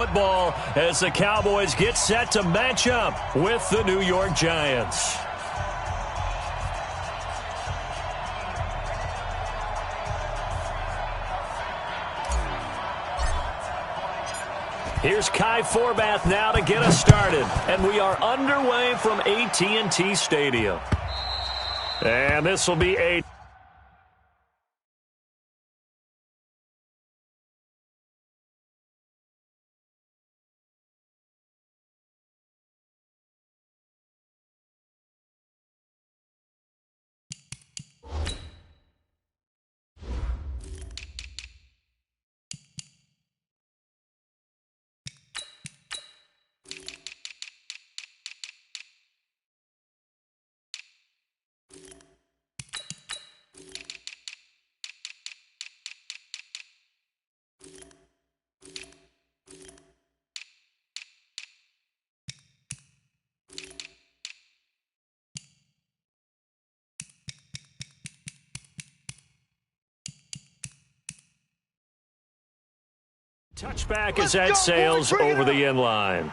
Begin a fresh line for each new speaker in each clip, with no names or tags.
Football as the Cowboys get set to match up with the New York Giants. Here's Kai Forbath now to get us started. And we are underway from AT&T Stadium. And this will be a touchback as that sails over the end line.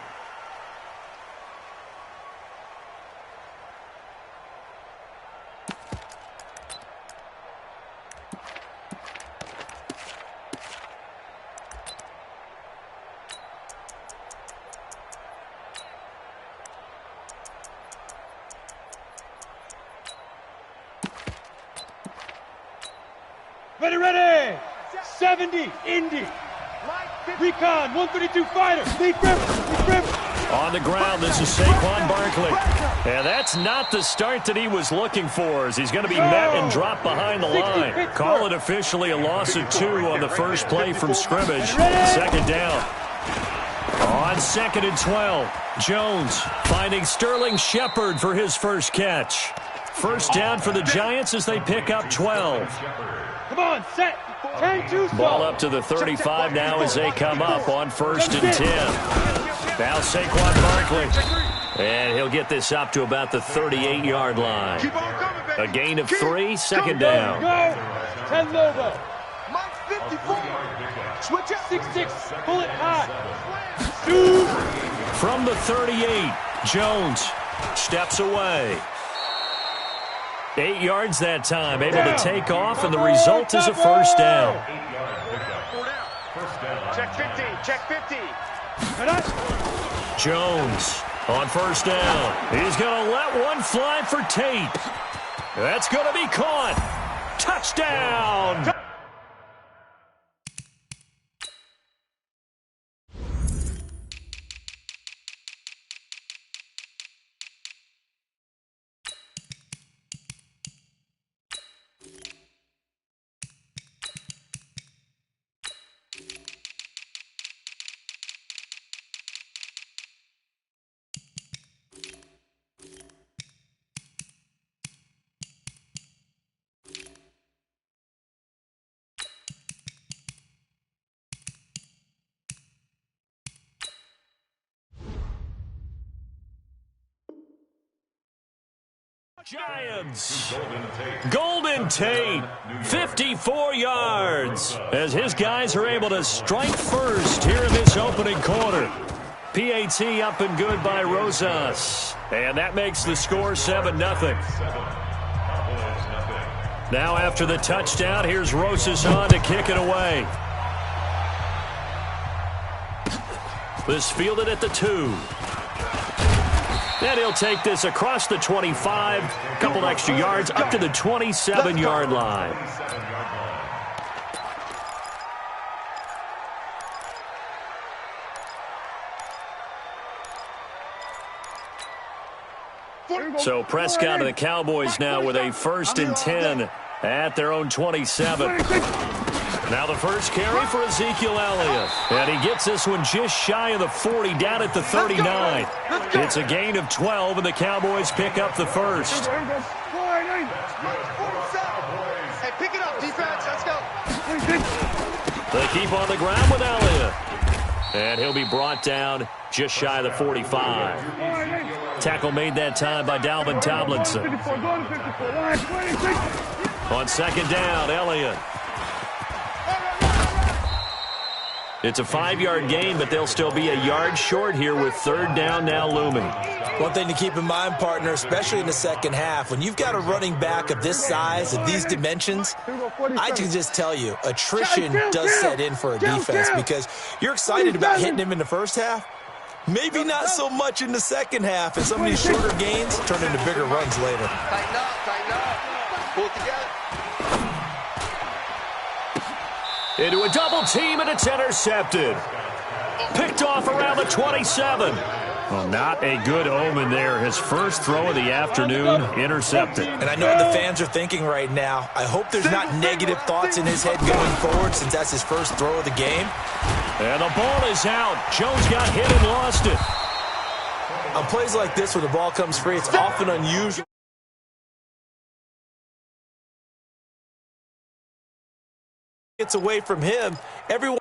Ready! 70, Indy. Recon, 132 fighter. Deep grip.
On the ground, this is Saquon Barkley. And that's not the start that he was looking for, as he's going to be met and dropped behind the line. Call it officially a loss of 2 on the first play from scrimmage. Second down. On 2nd and 12, Jones finding Sterling Shepard for his first catch. First down for the Giants as they pick up 12.
Come on, set. 10-2.
Ball up to the 35 now as they come up on 1st and 10. Now Saquon Barkley. And he'll get this up to about the 38-yard line. A gain of 3, second down.
10 Lobo. Mike 54. Switch up. 6-6. Bullet high.
From the 38, Jones steps away. 8 yards that time, able to take off, and the result is a first down.
Check 50, check 50.
Jones on first down. He's going to let one fly for Tate. That's going to be caught. Touchdown. Giants. Golden Tate, 54 yards, as his guys are able to strike first here in this opening quarter. PAT up and good by Rosas, and that makes the score 7-0. Now after the touchdown, here's Rosas on to kick it away. This fielded at the 2. And he'll take this across the 25, a couple extra yards, up to the 27-yard line. So Prescott and the Cowboys now with a 1st and 10 at their own 27. Now the first carry for Ezekiel Elliott. And he gets this one just shy of the 40, down at the 39. It's a gain of 12, and the Cowboys pick up the first.
Hey, pick it up, defense. Let's go.
They keep on the ground with Elliott. And he'll be brought down just shy of the 45. Tackle made that time by Dalvin Tomlinson. On 2nd down, Elliott. It's a 5-yard gain, but they'll still be a yard short here with third down now looming.
One thing to keep in mind, partner, especially in the second half, when you've got a running back of this size, of these dimensions, I can just tell you, attrition does set in for a defense because you're excited about hitting him in the first half. Maybe not so much in the second half, and some of these shorter gains turn into bigger runs later.
Tighten up. Pull it together.
Into a double team, and it's intercepted. Picked off around the 27. Well, not a good omen there. His first throw of the afternoon, intercepted.
And I know what the fans are thinking right now. I hope there's not negative thoughts in his head going forward since that's his first throw of the game.
And the ball is out. Jones got hit and lost it.
On plays like this where the ball comes free, it's often unusual. Gets away from him. Everyone.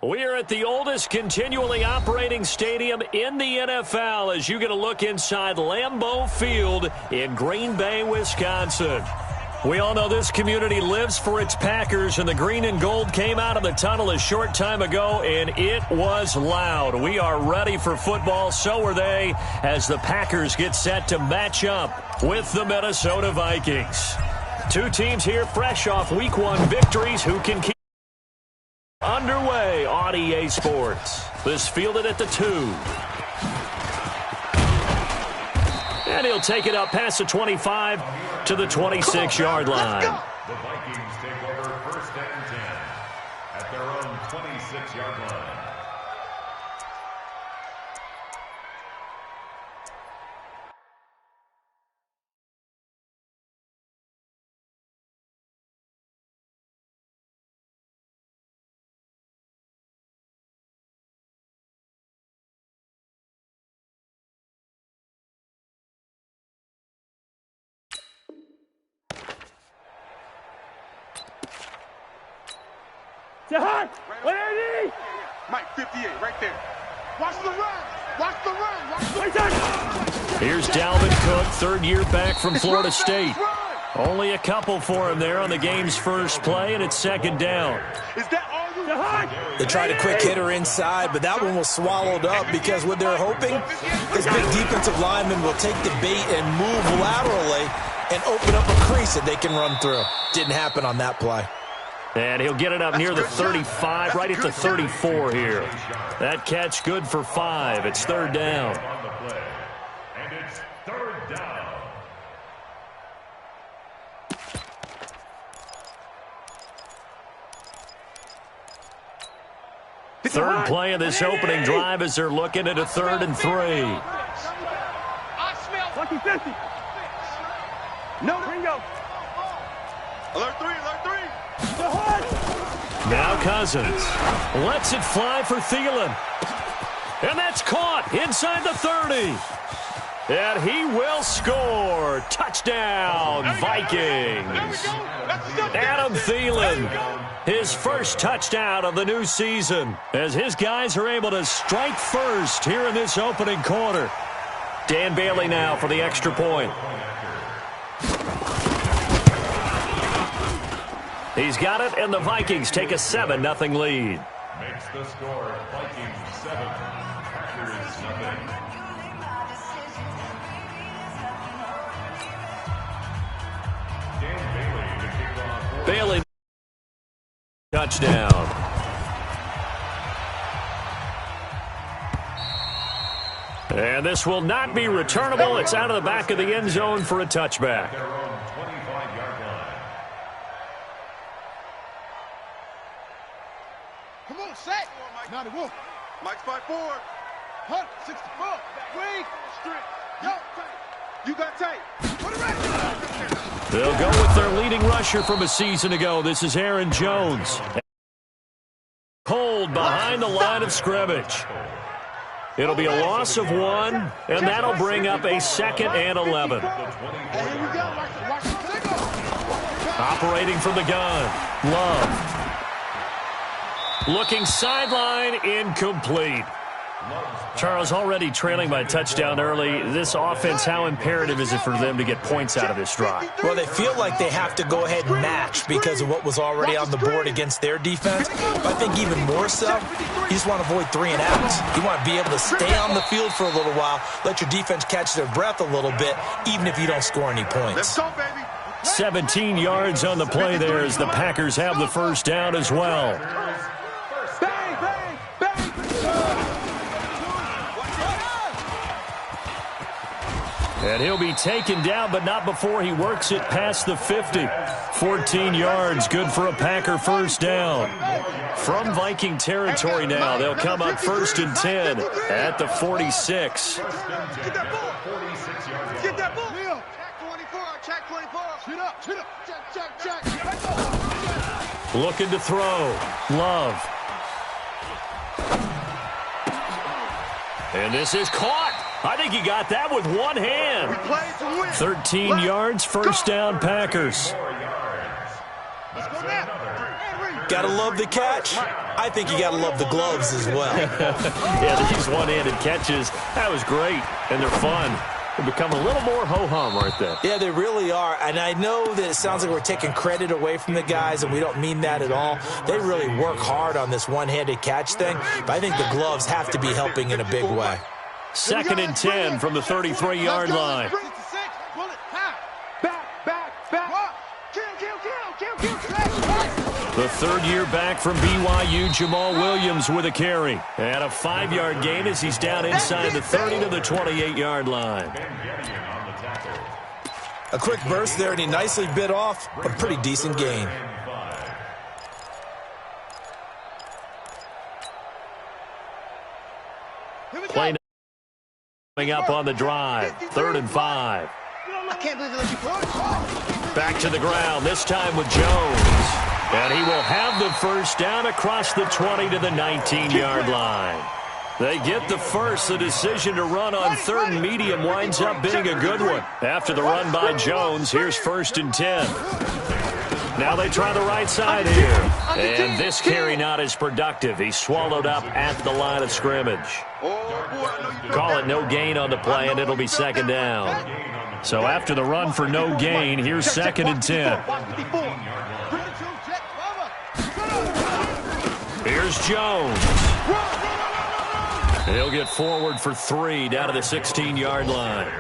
We are at the oldest continually operating stadium in the NFL as you get a look inside Lambeau Field in Green Bay, Wisconsin. We all know this community lives for its Packers, and the green and gold came out of the tunnel a short time ago, and it was loud. We are ready for football, so are they, as the Packers get set to match up with the Minnesota Vikings. Two teams here fresh off Week 1 victories who can keep underway on EA Sports. This fielded at the 2. And he'll take it up past the 25 to the 26-yard line.
The Vikings take over first and 10 at their own 26-yard line.
Mike 58, right there. Watch the run.
Here's Dalvin Cook, third year back from Florida State. Only a couple for him there on the game's first play, and it's second down.
Is that all you?
They tried a quick hitter inside, but that one was swallowed up because what they're hoping, this big defensive lineman will take the bait and move laterally and open up a crease that they can run through. Didn't happen on that play.
And he'll get it up near the 35, right at the 34 here. That catch good for 5. It's third down.
And it's third down.
Third play of this opening drive as they're looking at a 3rd and 3.
I smell 50. No, bingo. Alert 3.
Now Cousins lets it fly for Thielen. And that's caught inside the 30. And he will score. Touchdown, Vikings. Adam Thielen, his first touchdown of the new season, as his guys are able to strike first here in this opening quarter. Dan Bailey now for the extra point. He's got it, and the Vikings take a 7-0 lead.
Makes the score Vikings 7, Packers nothing. Dan Bailey to kick off.
Bailey, touchdown. And this will not be returnable. It's out of the back of the end zone for a touchback.
Their own 25-yard line.
Come on, set. 91. Mike's 5'4". Hunt, 64. Wing. Straight. Yo, you got tape. Put it right.
They'll go with their leading rusher from a season ago. This is Aaron Jones. Hold behind the line of scrimmage. It'll be a loss of 1, and that'll bring up a 2nd and 11. Operating from the gun, Love. Looking sideline, incomplete. Charles, already trailing by a touchdown early. This offense, how imperative is it for them to get points out of this drive?
Well, they feel like they have to go ahead and match because of what was already on the board against their defense. But I think even more so, you just want to avoid 3 and outs. You want to be able to stay on the field for a little while, let your defense catch their breath a little bit, even if you don't score any points.
17 yards on the play there as the Packers have the first down as well. And he'll be taken down, but not before he works it past the 50. 14 yards, good for a Packer first down. From Viking territory now, they'll come up 1st and 10 at the 46.
Get that ball. Get that ball. Check 24. Check 24. Shoot up. Shoot up. Check.
Looking to throw. Love. And this is caught. I think he got that with one hand. 13 yards, first down, Packers.
Gotta love the catch. I think you gotta love the gloves as well.
Yeah, these one-handed catches, that was great, and they're fun. They become a little more ho-hum, aren't they?
Yeah, they really are. And I know that it sounds like we're taking credit away from the guys, and we don't mean that at all. They really work hard on this one-handed catch thing, but I think the gloves have to be helping in a big way.
2nd and 10 from the 33-yard line. The third-year back from BYU, Jamal Williams with a carry. And a 5-yard gain as he's down inside the 30 to the 28-yard line.
A quick burst there, and he nicely bit off a pretty decent gain.
Play up on the drive. 3rd and 5.
I can't believe they let you push.
Back to the ground, this time with Jones. And he will have the first down across the 20 to the 19-yard line. They get the first. The decision to run on 3rd and medium winds up being a good one. After the run by Jones, here's 1st and 10. Now they try the right side here. And this carry not as productive. He's swallowed up at the line of scrimmage. Call it no gain on the play, and it'll be 2nd down. So after the run for no gain, here's 2nd and 10. Here's Jones. He'll get forward for 3 down to the 16-yard line.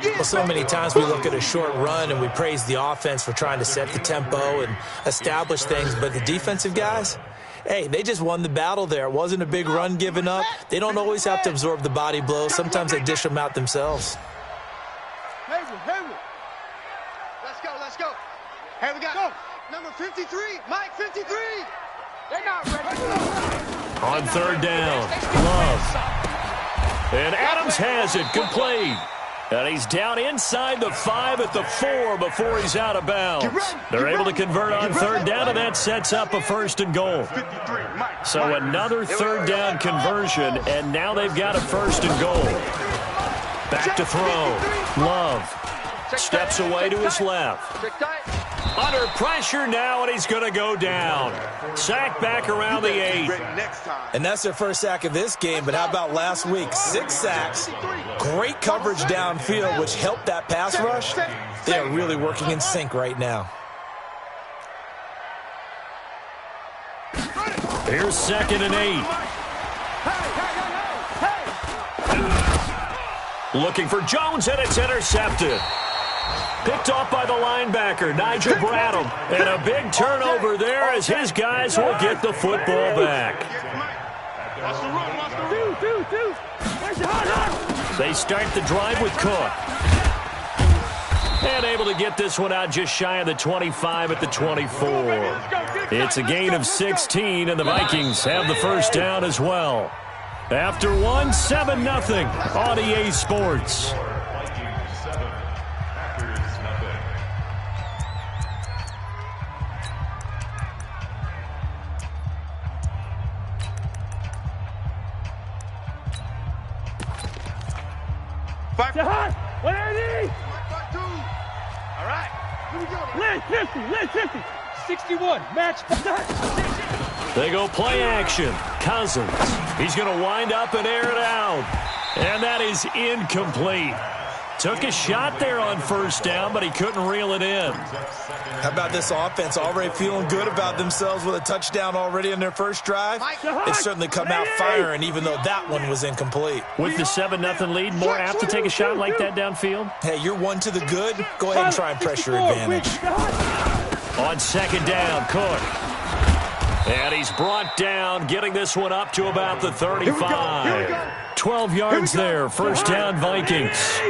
Well, so many times we look at a short run and we praise the offense for trying to set the tempo and establish things, but the defensive guys, hey, they just won the battle there. It wasn't a big run given up. They don't always have to absorb the body blows. Sometimes they dish them out themselves.
Hayward. Let's go. Here we go. Number 53, Mike 53. They're not ready.
On 3rd down, Love. And Adams has it, complete. And he's down inside the 5 at the 4 before he's out of bounds. They're able to convert on 3rd down, and that sets up a 1st and goal. So another 3rd down conversion, and now they've got a 1st and goal. Back to throw. Love steps away to his left. Under pressure now, and he's going to go down. Sack back around the 8.
And that's their first sack of this game, but how about last week? 6 sacks, great coverage downfield, which helped that pass rush. They are really working in sync right now.
Here's 2nd and 8. Looking for Jones, and it's intercepted. Picked off by the linebacker, Nigel Bradham. And a big turnover there as his guys will get the football back. They start the drive with Cook. And able to get this one out just shy of the 25 at the 24. It's a gain of 16, and the Vikings have the first down as well. After one, 7-0 on EA Sports.
Jahan, 180. All right, here we go. Led 50, 61, match.
They go play action. Cousins. He's going to wind up and air it out. And that is incomplete. Took a shot there on first down, but he couldn't reel it in.
How about this offense already feeling good about themselves with a touchdown already in their first drive? It's certainly come out firing, even though that one was incomplete.
With the 7-0 lead, more apt to take a shot like that downfield?
Hey, you're one to the good. Go ahead and try and press your advantage.
On second down, Cook. And he's brought down, getting this one up to about the 35. 12 yards there, first down Vikings.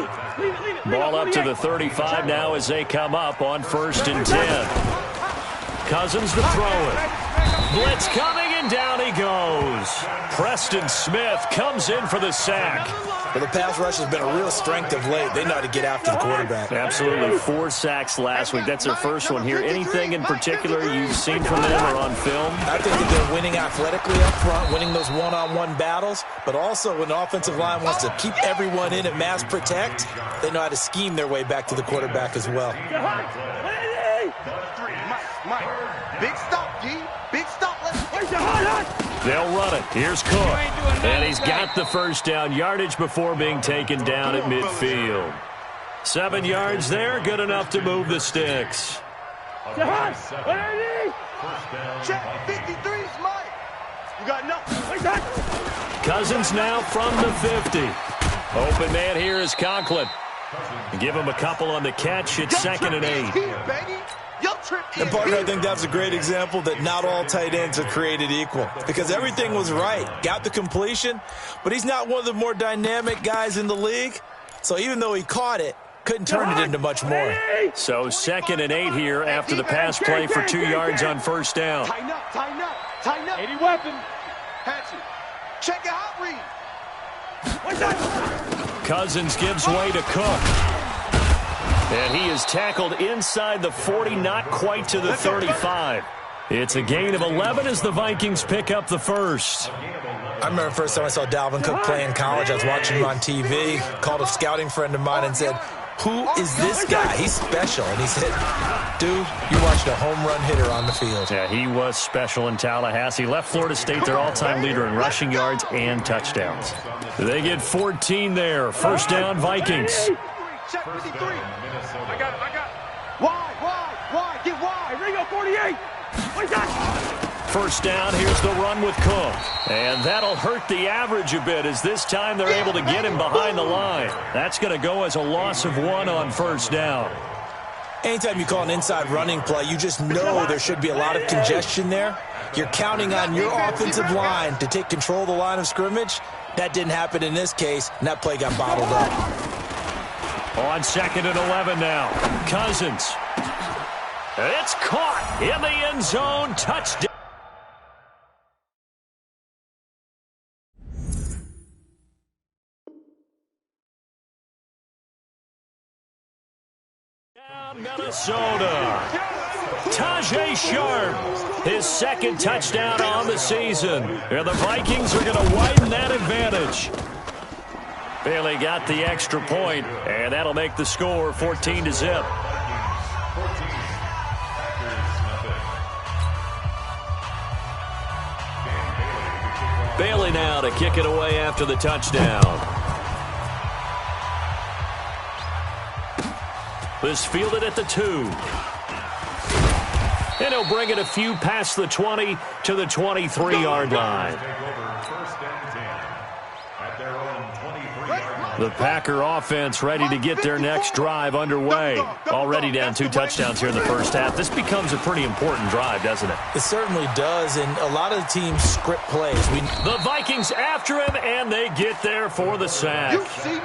Ball up to the 35 now as they come up on 1st and 10. Cousins to throw it. Blitz coming, and down he goes. Preston Smith comes in for the sack.
Well, the pass rush has been a real strength of late. They know how to get after the quarterback.
Absolutely. 4 sacks last week. That's their first one here. Anything in particular you've seen from them or on film?
I think that they're winning athletically up front, winning those one-on-one battles, but also when the offensive line wants to keep everyone in and mass protect, they know how to scheme their way back to the quarterback as well.
Mike, big stop, G. Big stop.
They'll run it. Here's Cook. And he's got the first down yardage before being taken down at midfield. 7 yards there, good enough to move the sticks.
Check 53, Mike. You got nothing.
Cousins now from the 50. Open man here is Conklin. Give him a couple on the catch. It's 2nd and 8.
And, partner, I think that's a great example that not all tight ends are created equal, because everything was right. Got the completion, but he's not one of the more dynamic guys in the league. So even though he caught it, couldn't turn it into much more.
So 2nd and 8 here after the pass play for 2 yards on first down.
Tighten up, tighten up, tighten up. 80 weapon. Hatchet. Check it out, Reed.
Cousins gives way to Cook. And he is tackled inside the 40, not quite to the 35. It's a gain of 11 as the Vikings pick up the first.
I remember the first time I saw Dalvin Cook play in college. I was watching him on TV, called a scouting friend of mine and said, "Who is this guy? He's special." And he said, "Dude, you watched a home run hitter on the field."
Yeah, he was special in Tallahassee. Left Florida State their all-time leader in rushing yards and touchdowns. They get 14 there. First down, Vikings.
Check 53. I got it. Why? Get wide. Ringo 48.
First down, here's the run with Cook. And that'll hurt the average a bit as this time they're able to get him behind the line. That's going to go as a loss of 1 on first down.
Anytime you call an inside running play, you just know there should be a lot of congestion there. You're counting on your offensive line to take control of the line of scrimmage. That didn't happen in this case, and that play got bottled up.
On 2nd and 11 now. Cousins. It's caught in the end zone. Touchdown. Minnesota. Tajay Sharp, his 2nd touchdown on the season. And the Vikings are going to widen that advantage. Bailey got the extra point, and that'll make the score 14-0. Bailey now to kick it away after the touchdown. This fielded at the 2. And he'll bring it a few past the 20 to the 23-yard line. The Packer offense ready to get their next drive underway. Already down 2 touchdowns here in the first half. This becomes a pretty important drive, doesn't it?
It certainly does, and a lot of the teams script plays.
The Vikings after him, and they get there for the sack.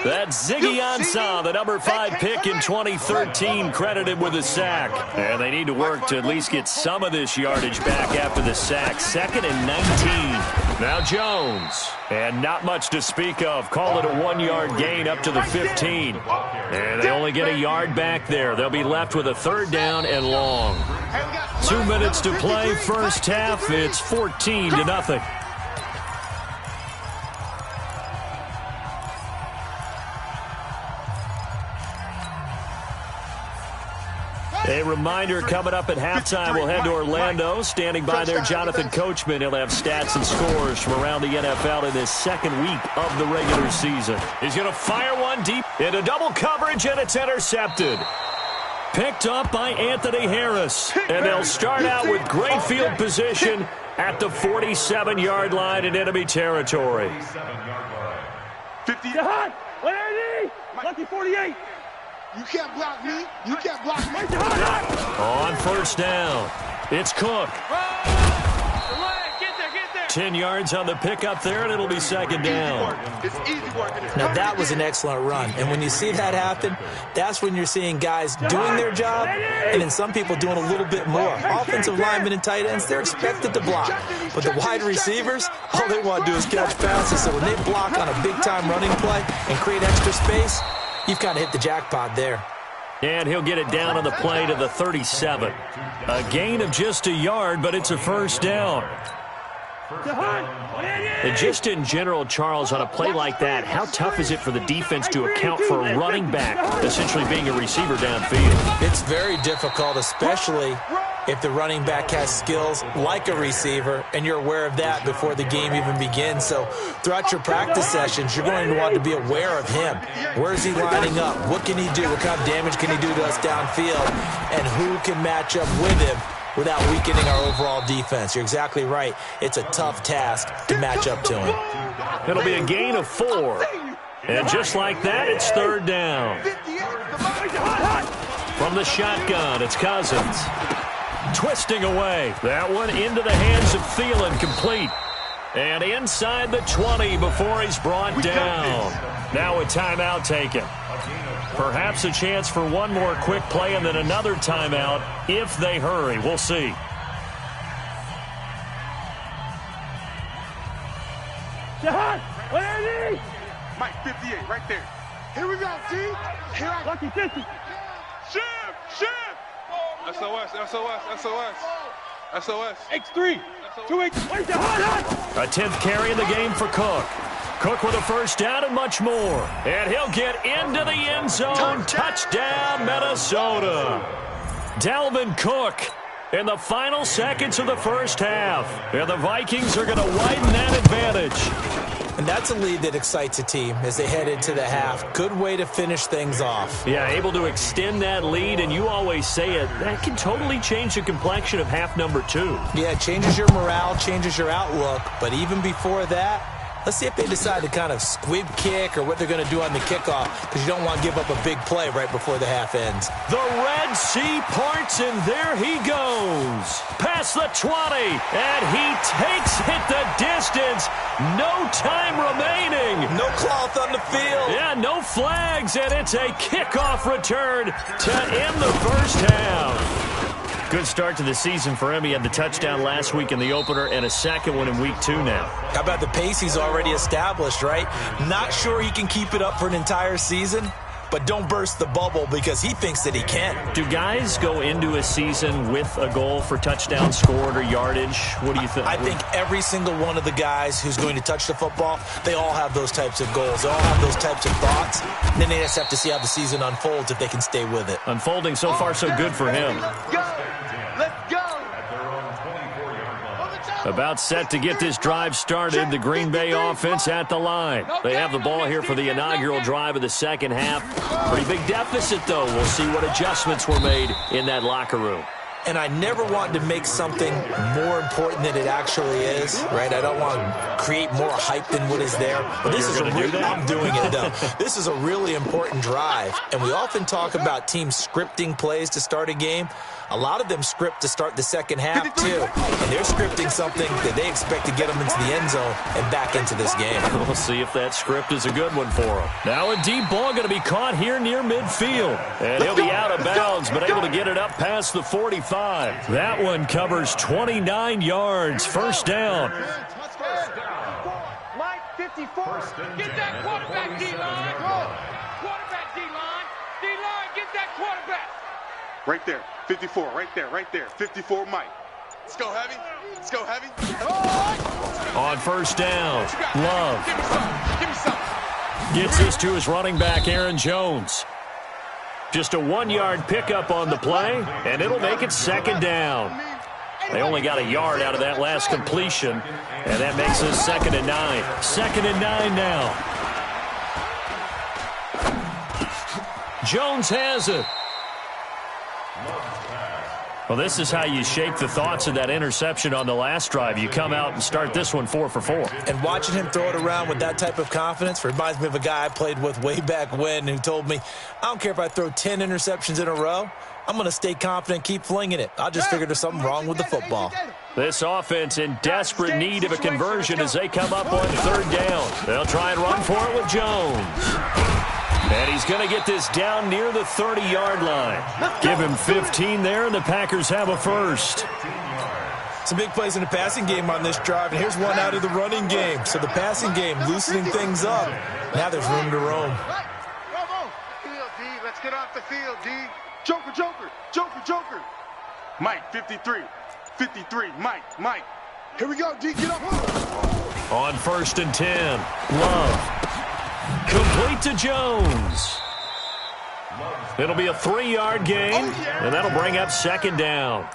That's Ziggy Ansah, the number 5 pick in 2013, credited with a sack. And they need to work to at least get some of this yardage back after the sack. 2nd and 19. Now Jones. And not much to speak of. Call it a 1-yard gain up to the 15. And they only get a yard back there. They'll be left with a 3rd down and long. 2 minutes to play, first half. It's 14-0. A reminder, coming up at halftime, we'll head to Orlando. Standing by there, Jonathan Coachman. He'll have stats and scores from around the NFL in this 2nd week of the regular season. He's going to fire one deep into double coverage, and it's intercepted. Picked up by Anthony Harris. And they'll start out with great field position at the 47-yard line in enemy territory.
50. Lucky 48. You can't block me. You can't block me.
On first down, it's Cook. 10 yards on the pickup there, and it'll be 2nd down.
It's easy work.
Now, that was an excellent run. And when you see that happen, that's when you're seeing guys doing their job and then some people doing a little bit more. Offensive linemen and tight ends, they're expected to block. But the wide receivers, all they want to do is catch passes. So when they block on a big-time running play and create extra space, you've kind of hit the jackpot there.
And he'll get it down on the play to the 37. A gain of just a yard, but it's a first down. And just in general, Charles, on a play like that, how tough is it for the defense to account for a running back essentially being a receiver downfield?
It's very difficult, especially if the running back has skills like a receiver, and you're aware of that before the game even begins. So throughout your practice sessions, you're going to want to be aware of him. Where is he lining up? What can he do? What kind of damage can he do to us downfield? And who can match up with him without weakening our overall defense? You're exactly right. It's a tough task to match up to him.
It'll be a gain of 4. And just like that, it's 3rd down. From the shotgun, it's Cousins. Twisting away. That one into the hands of Thielen, complete. And inside the 20 before he's brought down. Now a timeout taken. Perhaps a chance for one more quick play and then another timeout if they hurry. We'll see.
Mike 58 right there. Here we go, T. Lucky 50. Shift. SOS. X3. 2X.
A 10th carry in the game for Cook. Cook with a first down and much more. And he'll get into the end zone. Touchdown, Minnesota. Dalvin Cook in the final seconds of the first half. And the Vikings are going to widen that advantage.
And that's a lead that excites a team as they head into the half. Good way to finish things off.
Yeah, able to extend that lead, and you always say it, that can totally change the complexion of half number 2.
Yeah, it changes your morale, changes your outlook, but even before that, let's see if they decide to kind of squib kick or what they're going to do on the kickoff, because you don't want to give up a big play right before the half ends.
The Red Sea parts, and there he goes. Past the 20, and he takes it the distance. No time remaining.
No cloth on the field.
Yeah, no flags, and it's a kickoff return to end the first half. Good start to the season for him. He had the touchdown last week in the opener and a second one in week 2 now.
How about the pace he's already established, right? Not sure he can keep it up for an entire season, but don't burst the bubble because he thinks that he can.
Do guys go into a season with a goal for touchdown scored or yardage? What do you think?
I think every single one of the guys who's going to touch the football, they all have those types of goals. They all have those types of thoughts. And then they just have to see how the season unfolds if they can stay with it.
Unfolding so far so good for him.
Let's go.
About set to get this drive started. The Green Bay offense at the line. They have the ball here for the inaugural drive of the second half. Pretty big deficit, though. We'll see what adjustments were made in that locker room.
And I never want to make something more important than it actually is, right? I don't want to create more hype than what is there. But this is I'm doing it, though. This is a really important drive. And we often talk about teams scripting plays to start a game. A lot of them script to start the second half, too. And they're scripting something that they expect to get them into the end zone and back into this game.
We'll see if that script is a good one for them. Now a deep ball going to be caught here near midfield. And he'll be out of bounds, but able to get it up past the 45. That one covers 29 yards. First down.
Mike, 54. Get that quarterback, D-line. Quarterback, D-line. D-line, get that quarterback.
Right there. 54, right there. 54, Mike. Let's go heavy. Let's go heavy.
On first down, Love.
Give me some.
Gets this to his running back, Aaron Jones. Just a 1-yard pickup on the play, and it'll make it second down. They only got a yard out of that last completion, and that makes it 2nd and 9. 2nd and 9 now. Jones has it. Well, this is how you shake the thoughts of that interception on the last drive. You come out and start this one 4 for 4.
And watching him throw it around with that type of confidence reminds me of a guy I played with way back when who told me, I don't care if I throw 10 interceptions in a row. I'm going to stay confident, keep flinging it. I just figured there's something wrong with the football.
This offense in desperate need of a conversion as they come up on third down. They'll try and run for it with Jones. And he's going to get this down near the 30-yard line. Give him 15 there, and the Packers have a first.
Some big plays in the passing game on this drive, and here's one out of the running game. So the passing game loosening things up. Now there's room to roam.
Field, D. Let's get off the field, D. Joker. Mike, 53. 53, Mike. Here we go, D. Get up.
On 1st and 10, Love. Complete to Jones. It'll be a 3-yard gain, and that'll bring up second down.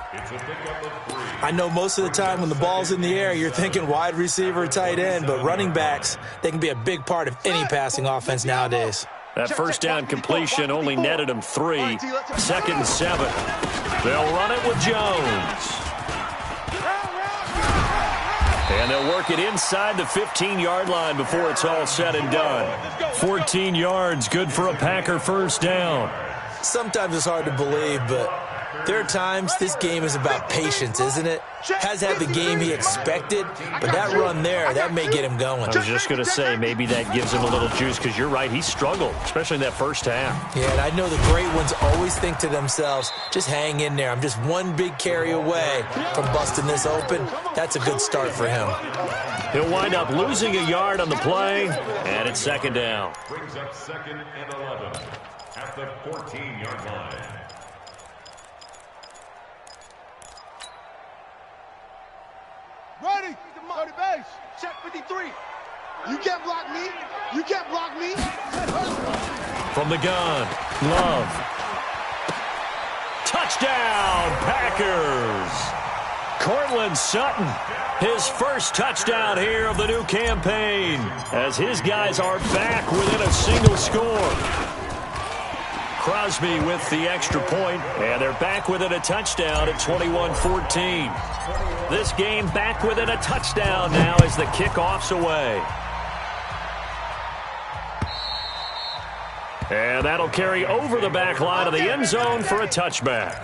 I know most of the time when the ball's in the air, you're thinking wide receiver, tight end, but running backs, they can be a big part of any passing offense nowadays.
That first down completion only netted him 3. 2nd and 7. They'll run it with Jones. And they'll work it inside the 15-yard line before it's all said and done. 14 yards, good for a Packer first down.
Sometimes it's hard to believe, but there are times this game is about patience, isn't it? Has had the game he expected, but that run there, that may get him going.
I was just going to say, maybe that gives him a little juice, because you're right, he struggled, especially in that first half.
Yeah, and I know the great ones always think to themselves, just hang in there. I'm just one big carry away from busting this open. That's a good start for him.
He'll wind up losing a yard on the play, and it's second down.
Brings up 2nd and 11 at the 14-yard line.
Ready. 30 base. Check 53. You can't block me.
From the gun, Love. Touchdown, Packers. Cortland Sutton, his first touchdown here of the new campaign, as his guys are back within a single score. Crosby with the extra point, and they're back within a touchdown at 21-14. This game back within a touchdown now as the kickoff's away. And that'll carry over the back line of the end zone for a touchback.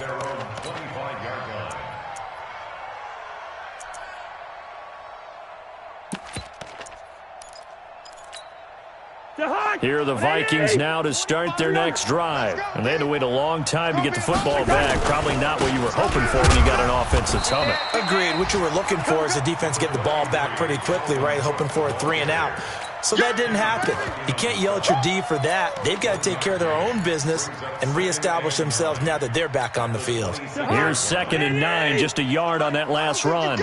Here are the Vikings now to start their next drive. And they had to wait a long time to get the football back. Probably not what you were hoping for when you got an offense that's humming.
Agreed. What you were looking for is the defense get the ball back pretty quickly, right? Hoping for a 3 and out. So that didn't happen. You can't yell at your D for that. They've got to take care of their own business and reestablish themselves now that they're back on the field.
Here's 2nd and 9, just a yard on that last run.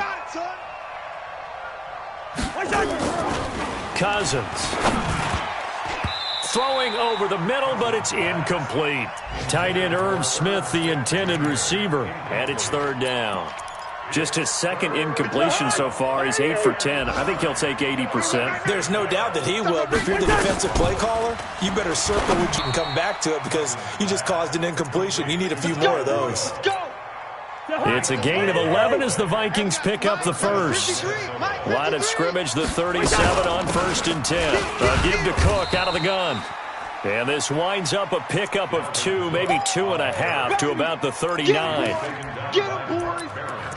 Cousins. Throwing over the middle, but it's incomplete. Tight end Irv Smith, the intended receiver, and it's 3rd down. Just his 2nd incompletion so far. He's 8 for 10. I think he'll take 80%.
There's no doubt that he will, but if you're the defensive play caller, you better circle what you can come back to it because you just caused an incompletion. You need a few more of those.
It's a gain of 11 as the Vikings pick up the first. Line of scrimmage, the 37 on 1st and 10. A give to Cook out of the gun. And this winds up a pickup of 2, maybe 2.5 to about the 39.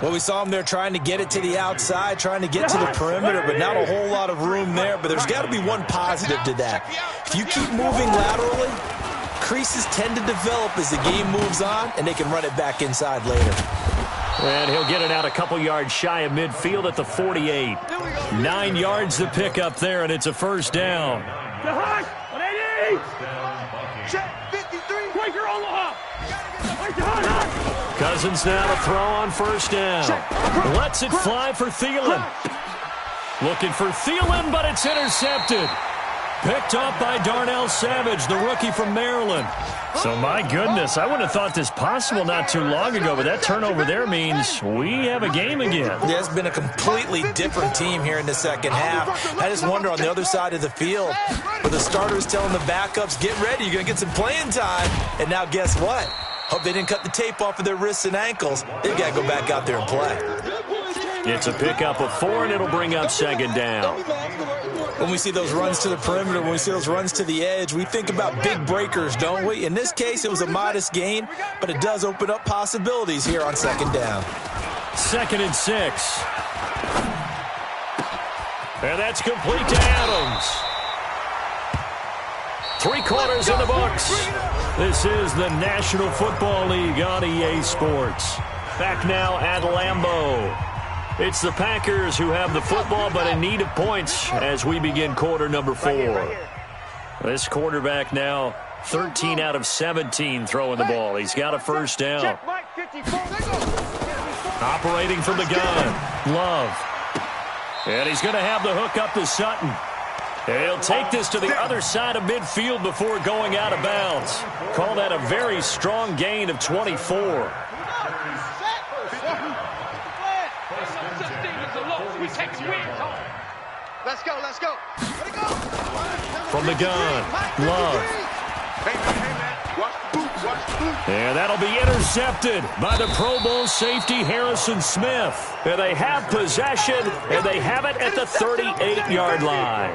Well, we saw him there trying to get it to the outside, trying to get to the perimeter, but not a whole lot of room there. But there's got to be one positive to that. If you keep moving laterally, creases tend to develop as the game moves on, and they can run it back inside later.
And he'll get it out a couple yards shy of midfield at the 48. 9 yards to pick up there, and it's a first down. Cousins now to throw on first down. Lets it fly for Thielen. Looking for Thielen, but it's intercepted. Picked up by Darnell Savage, the rookie from Maryland. So, my goodness, I wouldn't have thought this possible not too long ago, but that turnover there means we have a game again.
Yeah, it's been a completely different team here in the second half. I just wonder on the other side of the field, where the starters telling the backups, get ready, you're going to get some playing time. And now guess what? Hope they didn't cut the tape off of their wrists and ankles. They've got to go back out there and play.
It's a pickup of 4, and it'll bring up second down.
When we see those runs to the perimeter, when we see those runs to the edge, we think about big breakers, don't we? In this case, it was a modest gain, but it does open up possibilities here on second down.
2nd and 6. And that's complete to Adams. 3 quarters in the books. This is the National Football League on EA Sports. Back now at Lambeau. It's the Packers who have the football, but in need of points as we begin quarter number 4. This quarterback now 13 out of 17 throwing the ball. He's got a first down. Operating from the gun, Love. And he's going to have the hook up to Sutton. He'll take this to the other side of midfield before going out of bounds. Call that a very strong gain of 24.
Let's go, let's go.
From the gun, Love.
Hey, man, watch the boot, watch the boot.
And that'll be intercepted by the Pro Bowl safety Harrison Smith. And they have possession, and they have it at the 38-yard line.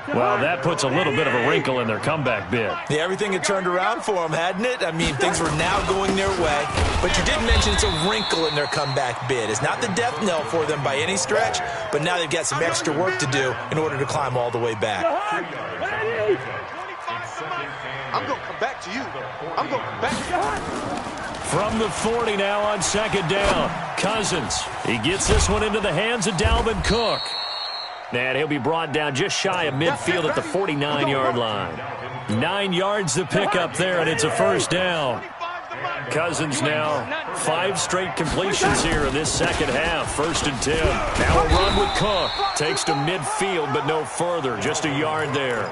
Well, that puts a little bit of a wrinkle in their comeback bid.
Yeah, everything had turned around for them, hadn't it? I mean, things were now going their way. But you did mention it's a wrinkle in their comeback bid. It's not the death knell for them by any stretch, but now they've got some extra work to do in order to climb all the way back.
I'm going to come back to you. I'm going to come back to you.
From the 40 now on second down. Cousins. He gets this one into the hands of Dalvin Cook. And he'll be brought down just shy of midfield at the 49-yard line. 9 yards to pick up there, and it's a first down. Cousins now 5 straight completions here in this second half. 1st and 10. Now a run with Cook. Takes to midfield, but no further. Just a yard there.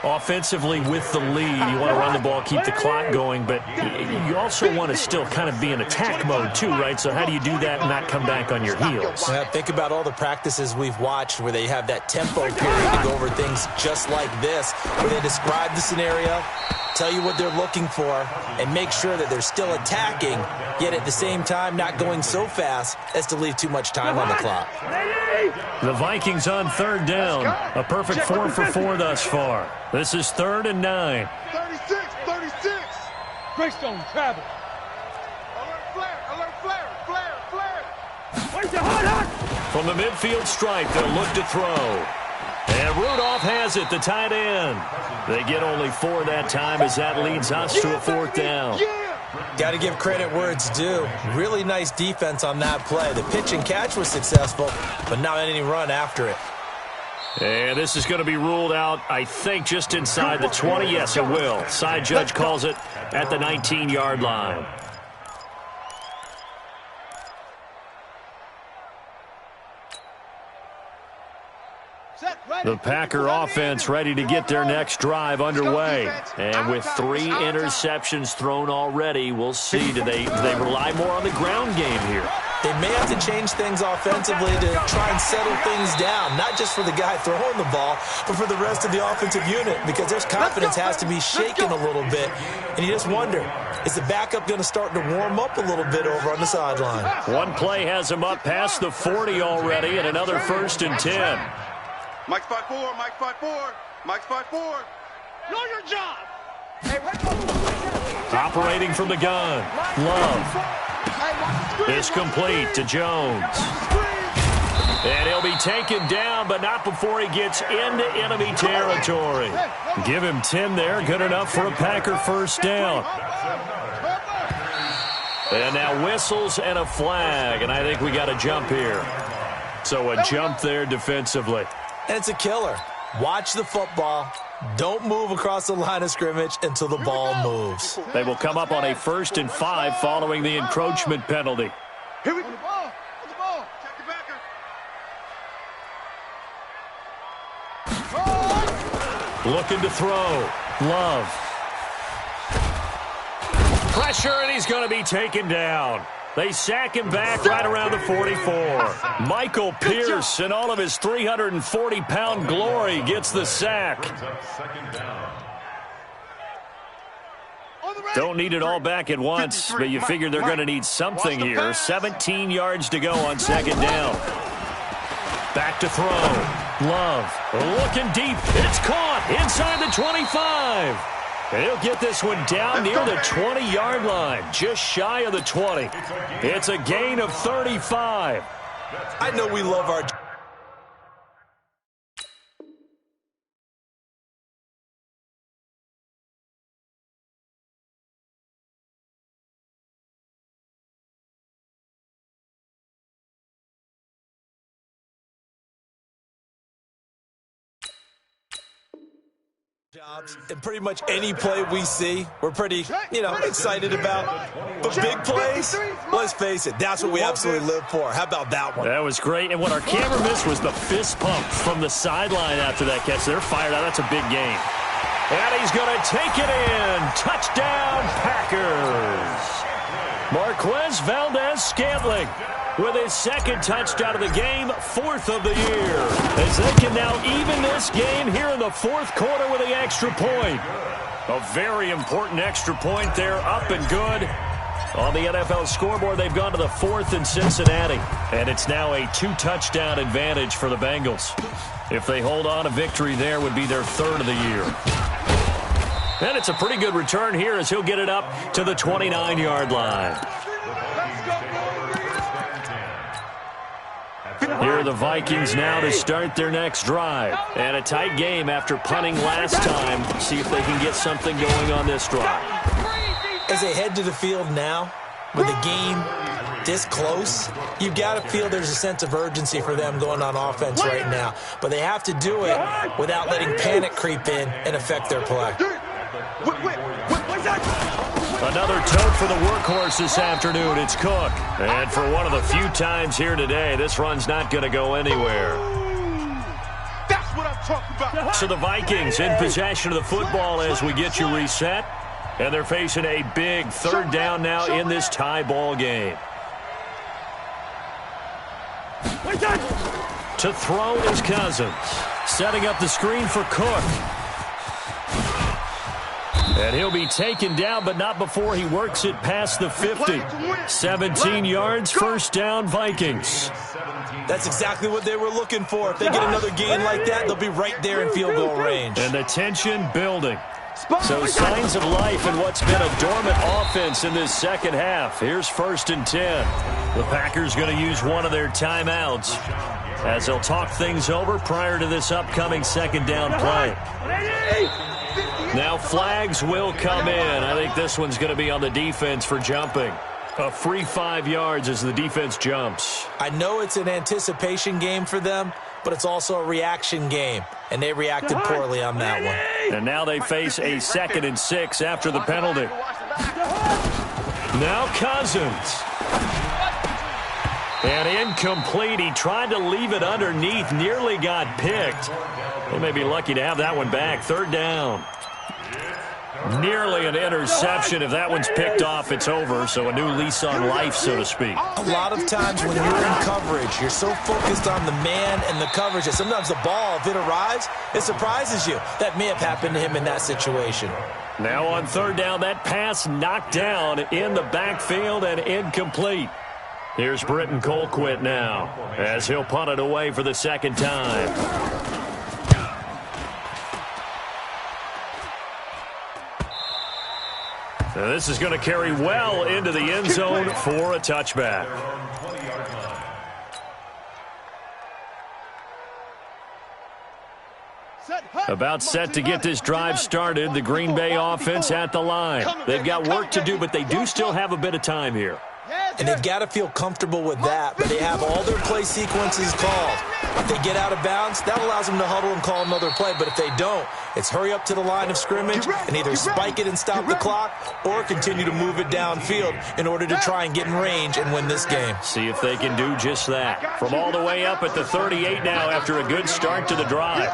Offensively with the lead, you want to run the ball, keep the clock going, but you also want to still kind of be in attack mode too, right? So how do you do that and not come back on your heels?
Well, think about all the practices we've watched where they have that tempo period to go over things just like this, where they describe the scenario, tell you what they're looking for, and make sure that they're still attacking, yet at the same time not going so fast as to leave too much time on the clock.
The Vikings on 3rd down. A perfect 4 for 4 thus far. This is 3rd and 9.
36, 36.
Greystone travel.
Alert flare.
Where's the hot?
From the midfield stripe, they'll look to throw. And Rudolph has it, the tight end. They get only 4 that time as that leads us to a 4th down.
Got to give credit where it's due. Really nice defense on that play. The pitch and catch was successful, but not any run after it.
And this is going to be ruled out, I think, just inside the 20. Yes, it will. Side judge calls it at the 19-yard line. The Packer offense ready to get their next drive underway. And with 3 interceptions thrown already, we'll see. Do they rely more on the ground game here?
They may have to change things offensively to try and settle things down, not just for the guy throwing the ball, but for the rest of the offensive unit, because their confidence has to be shaken a little bit. And you just wonder, is the backup going to start to warm up a little bit over on the sideline?
One play has him up past the 40 already, and another 1st and 10.
Mike's 5-4, Mike's 5-4, Mike's 5-4.
Know your job.
Operating from the gun, Love is complete to Jones. And he'll be taken down, but not before he gets into enemy territory. Give him 10 there, good enough for a Packer 1st down. And now whistles and a flag, and I think we got a jump here. So a jump there defensively.
And it's a killer. Watch the football. Don't move across the line of scrimmage until the ball moves.
They will come up on a 1st and 5 following the encroachment penalty.
Here we go. The ball. Check the backer.
Looking to throw. Love. Pressure, and he's going to be taken down. They sack him back right around the 44. Michael Pierce, in all of his 340-pound glory, gets the sack. Don't need it all back at once, but you figure they're going to need something here. 17 yards to go on 2nd down. Back to throw. Love looking deep. It's caught inside the 25. And he'll get this one down near the 20-yard line, just shy of the 20. It's a gain of 35.
I know we love our... jobs and pretty much any play we see, we're pretty, excited about. But big plays, let's face it, that's what we absolutely live for. How about that one?
That was great. And what our camera missed was the fist pump from the sideline after that catch. They're fired out. That's a big game. And he's going to take it in. Touchdown, Packers. Marquez Valdez-Scantling with his 2nd touchdown of the game, 4th of the year, as they can now even this game here in the 4th quarter with the extra point. A very important extra point there, up and good. On the NFL scoreboard, they've gone to the 4th in Cincinnati, and it's now a 2-touchdown advantage for the Bengals. If they hold on, a victory there would be their 3rd of the year. And it's a pretty good return here as he'll get it up to the 29-yard line. Here are the Vikings now to start their next drive. And a tight game after punting last time. See if they can get something going on this drive.
As they head to the field now, with the game this close, you've got to feel there's a sense of urgency for them going on offense right now. But they have to do it without letting panic creep in and affect their play.
Another tote for the workhorse this afternoon. It's Cook. And for one of the few times here today, this run's not going to go anywhere.
That's what I'm talking about.
So the Vikings in possession of the football as we get you reset. And they're facing a big 3rd down now in this tie ball game. To throw is Cousins. Setting up the screen for Cook. And he'll be taken down, but not before he works it past the 50. 17 yards, 1st down, Vikings.
That's exactly what they were looking for. If they get another gain like that, they'll be right there in field goal range.
And the tension building. So signs of life in what's been a dormant offense in this 2nd half. Here's 1st and 10. The Packers going to use one of their timeouts as they'll talk things over prior to this upcoming 2nd down play. Now flags will come in. I think this one's going to be on the defense for jumping. A free 5 yards as the defense jumps.
I know it's an anticipation game for them, but it's also a reaction game, and they reacted poorly on that one.
And now they face a 2nd and 6 after the penalty. Now Cousins. And incomplete. He tried to leave it underneath, nearly got picked. They may be lucky to have that one back. 3rd down. Nearly an interception. If that one's picked off, it's over. So a new lease on life, so to speak.
A lot of times when you're in coverage, you're so focused on the man and the coverage that sometimes the ball, if it arrives, it surprises you. That may have happened to him in that situation.
Now on third down, that pass knocked down in the backfield and incomplete. Here's Britton Colquitt now as he'll punt it away for the second time. This is going to carry well into the end zone for a touchback. About set to get this drive started, the Green Bay offense at the line. They've got work to do, but they do still have a bit of time here.
And they've got to feel comfortable with that, but they have all their play sequences called. If they get out of bounds, that allows them to huddle and call another play, but if they don't, it's hurry up to the line of scrimmage and either spike it and stop the clock or continue to move it downfield in order to try and get in range and win this game.
See if they can do just that. From all the way up at the 38 now after a good start to the drive.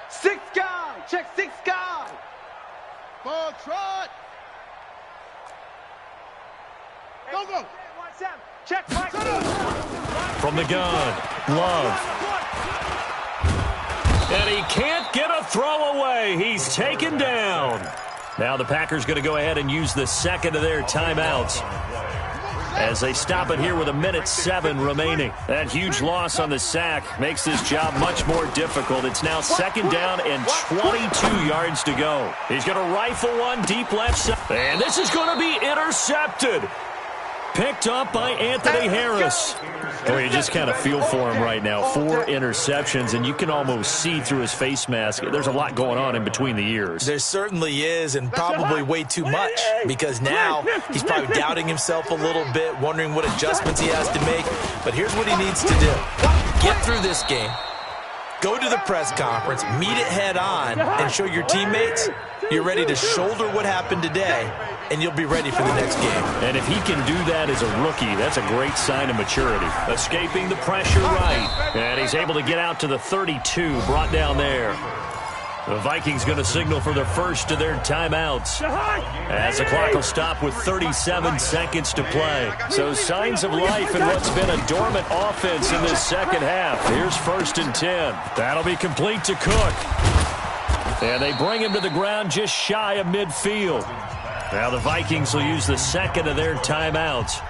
Six guy. Check six guy.
Ball trot. Go, go.
Check Mike.
From the gun, Love. And he can't get a throw away. He's taken down. Now the Packers going to go ahead and use the second of their timeouts as they stop it here with 1:07 remaining. That huge loss on the sack makes this job much more difficult. It's now second down and 22 yards to go. He's going to rifle one deep left side. And this is going to be intercepted. Picked up by Anthony Harris. Boy, you just kind of feel for him right now. 4 interceptions, and you can almost see through his face mask. There's a lot going on in between the ears.
There certainly is, and probably way too much, because now he's probably doubting himself a little bit, wondering what adjustments he has to make. But here's what he needs to do. Get through this game. Go to the press conference, meet it head on, and show your teammates you're ready to shoulder what happened today, and you'll be ready for the next game. And if he can do that as a rookie, that's a great sign of maturity. Escaping the pressure right. And he's able to get out to the 32, brought down there. The Vikings going to signal for the first of their timeouts as the clock will stop with 37 seconds to play. So signs of life in what's been a dormant offense in this second half. Here's 1st and 10. That'll be complete to Cook. And they bring him to the ground just shy of midfield. Now the Vikings will use the second of their timeouts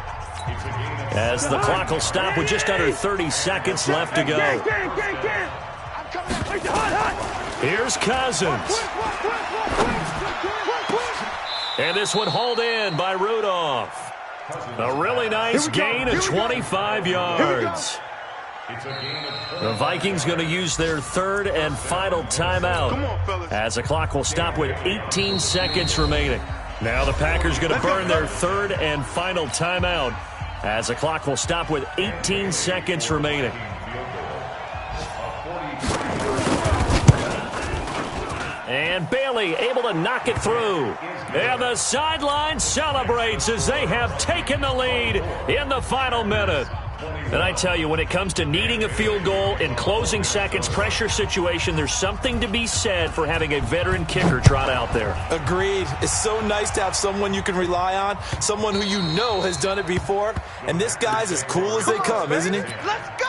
as the clock will stop with just under 30 seconds left to go. Here's Cousins. And this one hauled in by Rudolph. A really nice gain of 25 yards. The Vikings going to use their third and final timeout as the clock will stop with 18 seconds remaining. Now the Packers going to burn their third and final timeout as the clock will stop with 18 seconds remaining. And Bailey able to knock it through. And the sideline celebrates as they have taken the lead in the final minute. And I tell you, when it comes to needing a field goal in closing seconds, pressure situation, there's something to be said for having a veteran kicker trot out there. Agreed. It's so nice to have someone you can rely on, someone who you know has done it before. And this guy's as cool as they come, isn't he?
Let's go!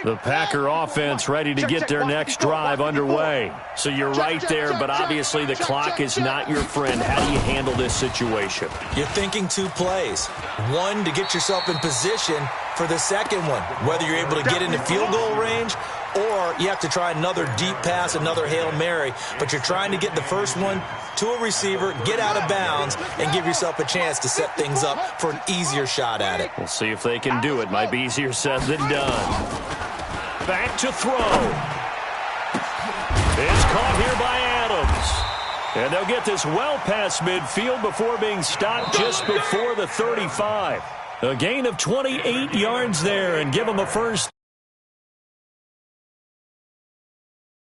The Packer offense ready to get their next drive underway. So you're right there, but obviously the clock is not your friend. How do you handle this situation?
You're thinking 2 plays. One, to get yourself in position for the second one, whether you're able to get into field goal range or you have to try another deep pass, another Hail Mary, but you're trying to get the first one to a receiver, get out of bounds, and give yourself a chance to set things up for an easier shot at it.
We'll see if they can do it. Might be easier said than done. Back to throw. It's caught here by Adams. And they'll get this well past midfield before being stopped just before the 35. A gain of 28 yards there and give them a first.